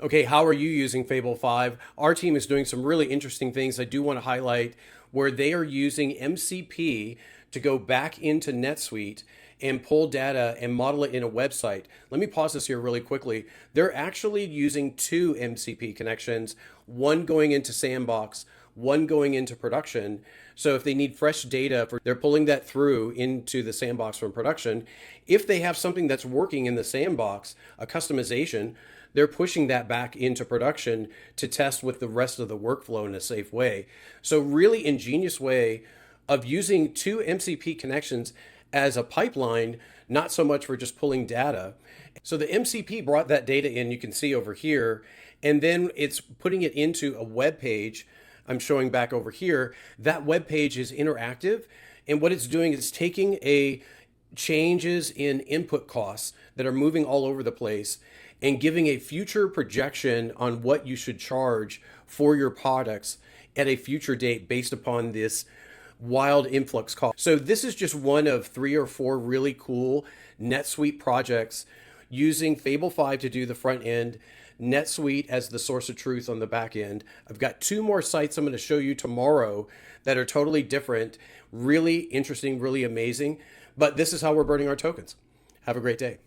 Okay, how are you using Fable 5? Our team is doing some really interesting things I do want to highlight where they are using MCP to go back into NetSuite and pull data and model it in a website. Let me pause this here really quickly. They're actually using two MCP connections, one going into Sandbox, one going into production. So if they need fresh data, they're pulling that through into the Sandbox from production. If they have something that's working in the Sandbox, a customization, they're pushing that back into production to test with the rest of the workflow in a safe way. So really ingenious way of using two MCP connections as a pipeline, not so much for just pulling data. So the MCP brought that data in, you can see over here, and then it's putting it into a web page. I'm showing back over here. That web page is interactive, and what it's doing is taking a changes in input costs that are moving all over the place and giving a future projection on what you should charge for your products at a future date based upon this wild influx cost. So this is just one of 3 or 4 really cool NetSuite projects using Fable 5 to do the front end, NetSuite as the source of truth on the back end. I've got 2 more sites I'm going to show you tomorrow that are totally different, really interesting, really amazing. But this is how we're burning our tokens. Have a great day.